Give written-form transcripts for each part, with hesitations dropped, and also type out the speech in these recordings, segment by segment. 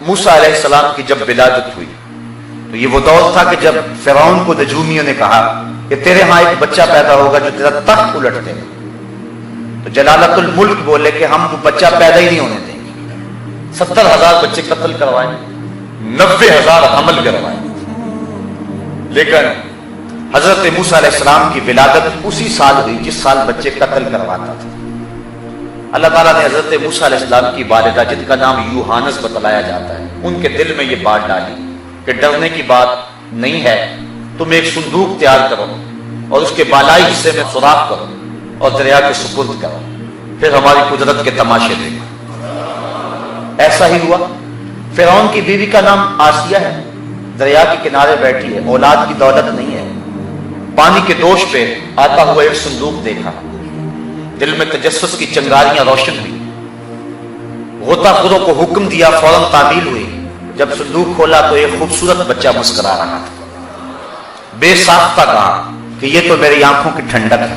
موسیٰ علیہ السلام کی جب ولادت ہوئی تو یہ وہ دور تھا کہ جب فرعون کو نجومیوں نے کہا کہ تیرے ہاں ایک بچہ پیدا ہوگا جو تیرا تخت الٹ دے گا، تو جلالت الملک بولے کہ ہم وہ بچہ پیدا ہی نہیں ہونے دیں گے۔ 70,000 بچے قتل کروائے، 90,000 حمل کروائے، لیکن حضرت موسیٰ علیہ السلام کی ولادت اسی سال ہوئی جس سال بچے قتل کرواتا تھا۔ اللہ تعالیٰ نے حضرت موسیٰ علیہ السلام کی والدہ جن کا نام یوحانس بتلایا جاتا ہے ان کے دل میں یہ بات ڈالی کہ ڈرنے کی بات نہیں ہے، تم ایک صندوق تیار کرو اور اس کے بالائی حصے میں سوراخ کرو اور دریا کے سپرد کرو، پھر ہماری قدرت کے تماشے دیکھو۔ ایسا ہی ہوا۔ فرعون کی بیوی کا نام آسیہ ہے، دریا کے کنارے بیٹھی ہے، اولاد کی دولت نہیں ہے، پانی کے دوش پہ آتا ہوا ایک صندوق دیکھا، دل میں تجسس کی چنگاریاں روشن ہوئی، غوطہ خوروں کو حکم دیا، فوراً تعمیل ہوئی۔ جب صندوق کھولا تو ایک خوبصورت بچہ مسکرا رہا تھا، بے ساختہ کہا کہ یہ تو میری آنکھوں کی ٹھنڈک ہے۔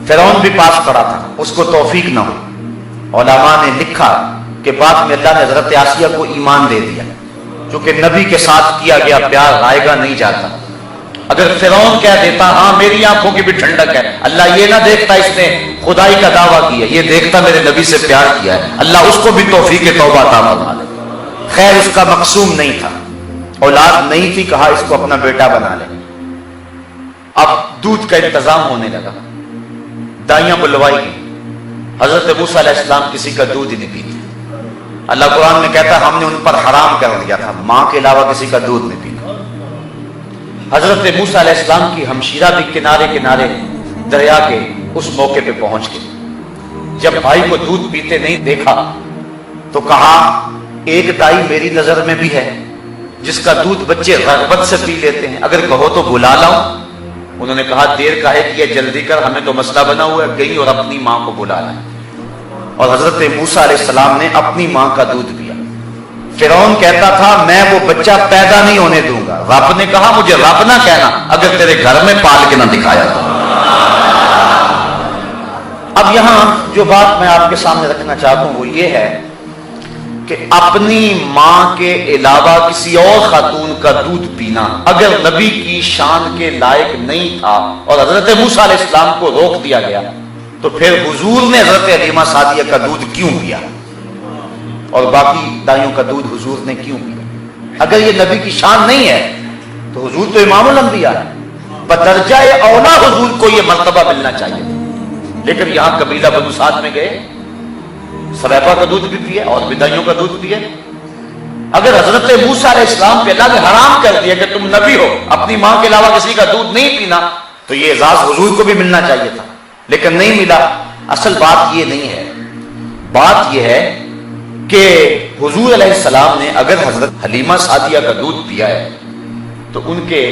فرعون بھی پاس کھڑا تھا، اس کو توفیق نہ ہوئی۔ علماء نے لکھا کہ بعد میں اللہ نے حضرت آسیہ کو ایمان دے دیا، کیونکہ نبی کے ساتھ کیا گیا پیار رائے گا نہیں جاتا۔ اگر فرعون کہہ دیتا ہاں میری آنکھوں کی بھی ٹھنڈک ہے، اللہ یہ نہ دیکھتا اس نے خدائی کا دعویٰ کیا، یہ دیکھتا میرے نبی سے پیار کیا ہے، اللہ اس کو بھی توفیق توبہ عطا فرما دے۔ خیر اس کا مقصوم نہیں تھا، اولاد نہیں تھی، کہا اس کو اپنا بیٹا بنا لے۔ اب دودھ کا انتظام ہونے لگا، دائیاں بلوائی گئی۔ حضرت موسیٰ علیہ السلام کسی کا دودھ ہی نہیں پیتے۔ اللہ قرآن میں کہتا ہے ہم نے ان پر حرام کر دیا تھا، ماں کے علاوہ کسی کا دودھ نہیں پیتا۔ حضرت موسیٰ علیہ السلام کی ہمشیرہ بھی کنارے کنارے دریا کے اس موقع پہ پہنچ گئی۔ جب بھائی کو دودھ پیتے نہیں دیکھا تو کہا ایک دائی میری نظر میں بھی ہے جس کا دودھ بچے رغبت سے پی لیتے ہیں، اگر کہو تو بلا لاؤں۔ انہوں نے کہا دیر کاہے کی ہے، جلدی کر، ہمیں تو مسئلہ بنا ہوا ہے۔ گئی اور اپنی ماں کو بلا لائی، اور حضرت موسیٰ علیہ السلام نے اپنی ماں کا دودھ پیا۔ فرعون کہتا تھا میں وہ بچہ پیدا نہیں ہونے دوں گا، رب نے کہا مجھے رب نہ کہنا اگر تیرے گھر میں پال کے نہ دکھایا تو۔ اب یہاں جو بات میں آپ کے سامنے رکھنا چاہتا ہوں وہ یہ ہے کہ اپنی ماں کے علاوہ کسی اور خاتون کا دودھ پینا اگر نبی کی شان کے لائق نہیں تھا اور حضرت موسیٰ علیہ السلام کو روک دیا گیا تو پھر حضور نے حضرت حلیمہ سعدیہ کا دودھ کیوں پیا اور باقی دائیوں کا دودھ حضور نے کیوں پیا؟ اگر یہ نبی کی شان نہیں ہے تو حضور تو امام الانبیاء ہے، بدرجہ اولا حضور کو یہ مرتبہ ملنا چاہیے۔ لیکن یہاں قبیلہ بنو سعد میں گئے، سلیبہ کا دودھ بھی پیے اور بدائیوں کا دودھ پیے۔ اگر حضرت موسیٰ علیہ السلام پہ اللہ نے حرام کر دیا کہ تم نبی ہو اپنی ماں کے علاوہ کسی کا دودھ نہیں پینا تو یہ اعزاز حضور کو بھی ملنا چاہیے تھا، لیکن نہیں ملا۔ اصل بات یہ نہیں ہے، بات یہ ہے کہ حضور علیہ السلام نے اگر حضرت حلیمہ سعدیہ کا دودھ پیا ہے تو ان کے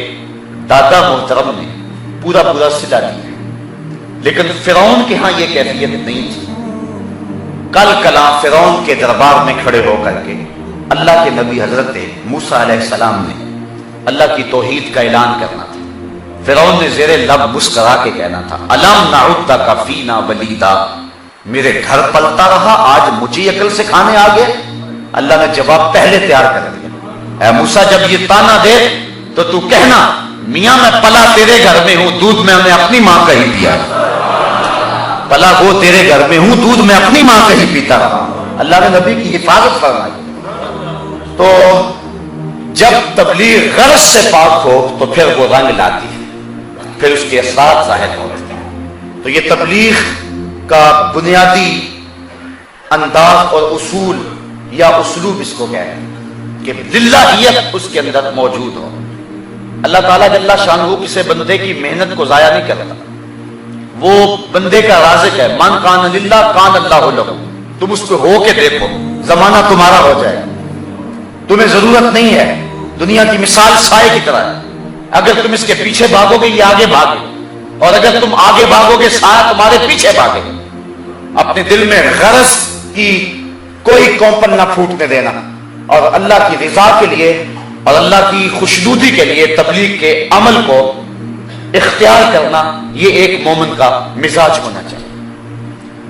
دادا محترم نے پورا صلہ دیا، لیکن فرعون کے ہاں یہ کیفیت نہیں تھی۔ کل کلا فرعون کے دربار میں کھڑے ہو کر کے اللہ کے نبی حضرت موسیٰ علیہ السلام نے اللہ کی توحید کا اعلان کرنا تھا۔ فرعون نے زیر لب مسکرا کے کہنا تھا الم نعدک فینا ولیدا، میرے گھر پلتا رہا آج مجھے عقل سکھانے آ گیا۔ اللہ نے جواب پہلے تیار کر دیا، اے موسیٰ جب یہ تانا دے تو کہنا میاں میں پلا تیرے گھر میں ہوں، دودھ میں نے اپنی ماں کا ہی پیا، پلا وہ تیرے گھر میں ہوں، دودھ میں اپنی ماں کا ہی پیتا رہا۔ اللہ نے نبی کی حفاظت فرمائی۔ تو جب تبلیغ غرض سے پاک ہو تو پھر وہ رنگ لاتی ہے، پھر اس کے اثرات ظاہر ہوتے ہیں۔ تو یہ تبلیغ کا بنیادی انداز اور اصول یا اسلوب اس کو کہتے ہیں کہ للہیت اس کے اندر موجود ہو۔ اللہ تعالیٰ جل شانہ کسی بندے کی محنت کو ضائع نہیں کرتا، وہ بندے کا رازق ہے۔ من کان للہ کان اللہ لہ، تم اس کو ہو کے دیکھو، زمانہ تمہارا ہو جائے، تمہیں ضرورت نہیں ہے۔ دنیا کی مثال سائے کی طرح ہے، اگر تم اس کے پیچھے بھاگو گے یہ آگے بھاگے، اور اگر تم آگے بھاگو گے سایہ تمہارے پیچھے بھاگے۔ اپنے دل میں غرض کی کوئی کوپن نہ پھوٹنے دینا، اور اللہ کی رضا کے لیے اور اللہ کی خوشنودی کے لیے تبلیغ کے عمل کو اختیار کرنا یہ ایک مومن کا مزاج ہونا چاہیے۔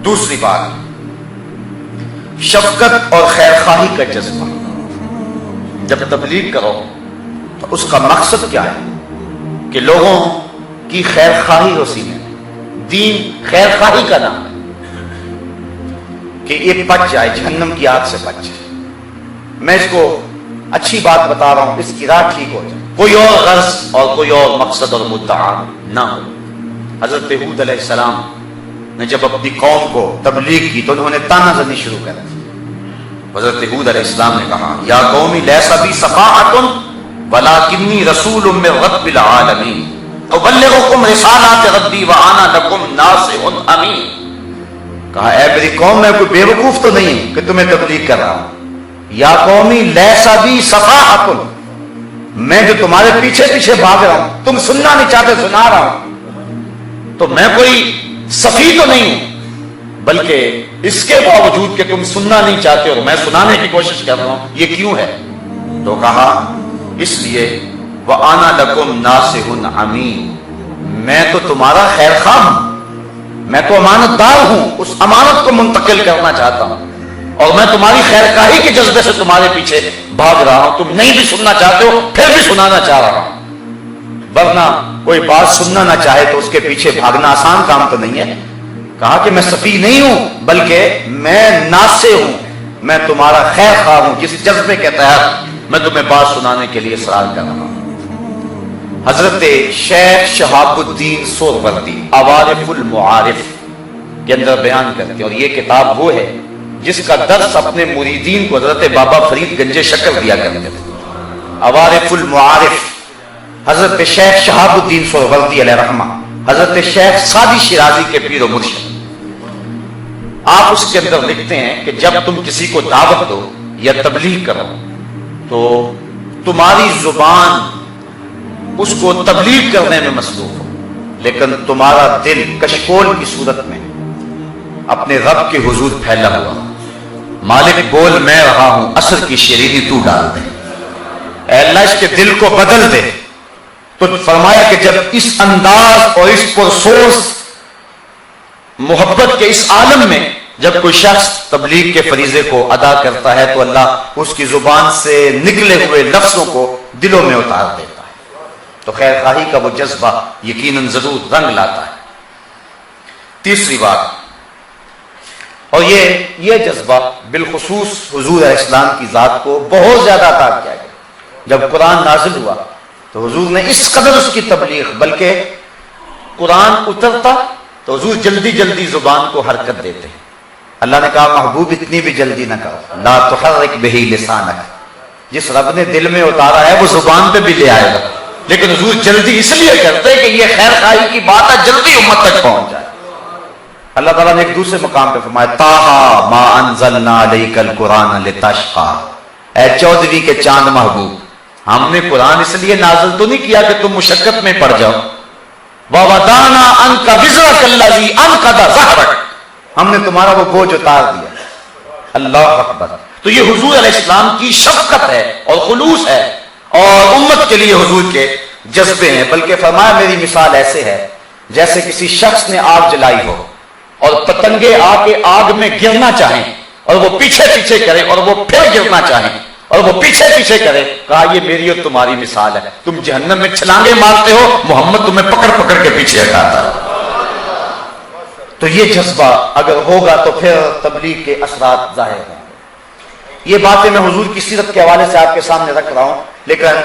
دوسری بات، شفقت اور خیر خواہی کا جذبہ۔ جب تبلیغ کرو تو اس کا مقصد کیا ہے کہ لوگوں کی خیر خواہی ہو سینے میں. دین خیر خواہی کا نام ہے کہ یہ بچ جائے، جہنم کی آگ سے بچ جائے. میں اس کو اچھی بات بتا رہا ہوں، اس کی راہ ٹھیک ہو جائے، کوئی اور غرض اور کوئی اور مقصد اور مدعا نہ ہو. حضرت ہود علیہ السلام نے جب اپنی قوم کو تبلیغ کی تو انہوں نے تانا زنی شروع کر دی. حضرت ہود علیہ السلام نے کہا یا قوم لیس بی صفاحۃ ولکنی رسول من رب العالمین ابلغکم رسالات ربی وانا لکم ناصح امین. کہا اے میری قوم میں کوئی بیوقوف تو نہیں کہ تمہیں تبلیغ کر رہا ہوں. یا قومی لیس بی صفاحۃ، میں جو تمہارے پیچھے پیچھے بھاگ رہا ہوں، تم سننا نہیں چاہتے سنا رہا ہوں، تو میں کوئی صفی تو نہیں ہوں، بلکہ اس کے باوجود کہ تم سننا نہیں چاہتے اور میں سنانے کی کوشش کر رہا ہوں. یہ کیوں ہے؟ تو کہا اس لیے وَأَنَا لَكُمْ نَاصِحٌ أَمِينٌ، میں تو تمہارا خیر خواہ ہوں، میں تو امانت دار ہوں، اس امانت کو منتقل کرنا چاہتا ہوں، اور میں تمہاری خیر خواہی کے جذبے سے تمہارے پیچھے بھاگ رہا ہوں. تم نہیں بھی سننا چاہتے ہو پھر بھی سنانا چاہ رہا ہوں. ورنہ کوئی بات سننا نہ چاہے تو اس کے پیچھے بھاگنا آسان کام تو نہیں ہے. کہا کہ میں صفی نہیں ہوں بلکہ میں ناصح ہوں، میں تمہارا خیر خواہ ہوں، جس جذبے کے تحت میں تمہیں بات سنانے کے لیے اصرار کر رہا ہوں. حضرت شیخ شہاب الدین سہروردی عوارف المعارف کے اندر بیان کرتے ہیں، اور یہ کتاب وہ ہے جس کا درس اپنے مریدین کو حضرت بابا فرید گنج شکر دیا کرتے تھے. عوارف المعارف حضرت شیخ شہاب الدین سہروردی علیہ رحمہ، حضرت شیخ سعدی شیرازی کے پیر و مرشد. آپ اس کے اندر لکھتے ہیں کہ جب تم کسی کو دعوت دو یا تبلیغ کرو تو تمہاری زبان اس کو تبلیغ کرنے میں مصروف ہو، لیکن تمہارا دل کشکول کی صورت میں اپنے رب کے حضور پھیلا ہوا. مالک بول میں رہا ہوں، عصر کی شیرینی تو ڈال دے. اے اللہ اس کے دل کو بدل دے. تو فرمایا کہ جب اس انداز اور اس پرسوز محبت کے اس عالم میں جب کوئی شخص تبلیغ کے فریضے کو ادا کرتا ہے تو اللہ اس کی زبان سے نکلے ہوئے لفظوں کو دلوں میں اتار دیتا ہے. تو خیر خواہی کا وہ جذبہ یقیناً ضرور رنگ لاتا ہے. تیسری بات، اور یہ جذبہ بالخصوص حضور علیہ السلام کی ذات کو بہت زیادہ عطا کیا گیا. جب قرآن نازل ہوا تو حضور نے اس قدر اس کی تبلیغ، بلکہ قرآن اترتا تو حضور جلدی جلدی زبان کو حرکت دیتے. اللہ نے کہا محبوب اتنی بھی جلدی نہ کرو، لا تحرک بہ لسانک. جس رب نے دل میں اتارا ہے وہ زبان پہ بھی لے آئے گا، لیکن حضور جلدی اس لیے کرتے کہ یہ خیر خواہی کی بات ہے جلدی امت تک پہنچ جائے. اللہ تعالیٰ نے ایک دوسرے مقام پہ فرمایا طٰہٰ ما انزلنا علیک القرآن لتشقیٰ. اے 14ویں کے چاند محبوب، ہم نے قرآن اس لیے نازل تو نہیں کیا کہ تم مشقت میں پڑ جاؤ. وَوَضَعْنَا عَنْكَ وِزْرَكَ الَّذِي أَنقَضَ ظَهْرَكَ، ہم نے تمہارا وہ بوجھ اتار دیا. اللہ اکبر. تو یہ حضور علیہ السلام کی شفقت ہے اور خلوص ہے اور امت کے لیے حضور کے جذبے ہیں. بلکہ فرمایا میری مثال ایسے ہے جیسے کسی شخص نے آگ جلائی ہو اور پتنگے آ کے آگ میں گرنا چاہیں اور وہ پیچھے پیچھے کرے اور وہ پھر گرنا چاہیں اور وہ پیچھے پیچھے کرے. کہا یہ میری اور تمہاری مثال ہے. تم جہنم میں چھلانگے مارتے ہو، محمد تمہیں پکڑ پکڑ کے پیچھے ہٹاتا ہے. تو یہ جذبہ اگر ہوگا تو پھر تبلیغ کے اثرات ظاہر ہیں. یہ باتیں میں حضور کی سیرت کے حوالے سے آپ کے سامنے رکھ رہا ہوں، لیکن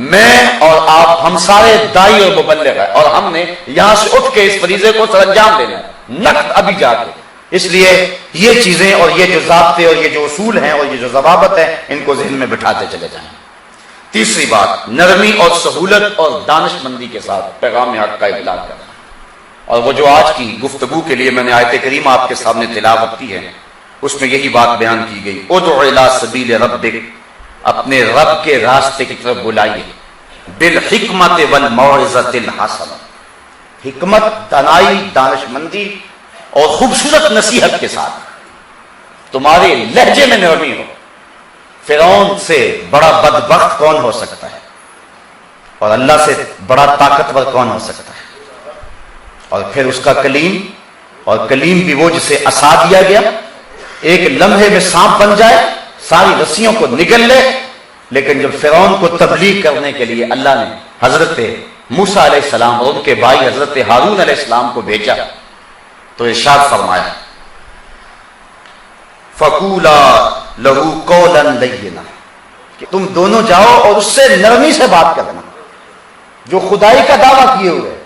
میں اور آپ ہم سارے دائی اور مبلغ ہیں اور ہم نے یہاں سے اٹھ کے اس فریضے کو سر انجام دینا ہے، نقد ابھی جا کے. اس لیے یہ چیزیں اور یہ جو ضابطے اور یہ جو اصول ہیں اور یہ جو ضوابط ہیں ان کو ذہن میں بٹھاتے چلے جائیں. تیسری بات، نرمی اور سہولت اور دانش مندی کے ساتھ پیغام حق کا ابلاغ کرنا. اور وہ جو آج کی گفتگو کے لیے میں نے آیت کریمہ آپ کے سامنے تلاوت کی ہے اس میں یہی بات بیان کی گئی. ادع الی سبیل ربک، اپنے رب کے راستے کی طرف بلائیے، بالحکمت والموعظۃ الحسنہ، حکمت، دانائی، دانش مندی اور خوبصورت نصیحت کے ساتھ. تمہارے لہجے میں نرمی ہو. فرعون سے بڑا بدبخت کون ہو سکتا ہے اور اللہ سے بڑا طاقتور کون ہو سکتا ہے؟ اور پھر اس کا کلیم، اور کلیم بھی وہ جسے عصا دیا گیا، ایک لمحے میں سانپ بن جائے، ساری رسیوں کو نگل لے لیکن جب فرعون کو تبلیغ کرنے کے لیے اللہ نے حضرت موسیٰ علیہ السلام اور ان کے بھائی حضرت ہارون علیہ السلام کو بھیجا تو ارشاد فرمایا فَقُولَا لَهُ قَوْلًا لَيِّنًا کہ تم دونوں جاؤ اور اس سے نرمی سے بات کرنا، جو خدائی کا دعویٰ کیے ہوئے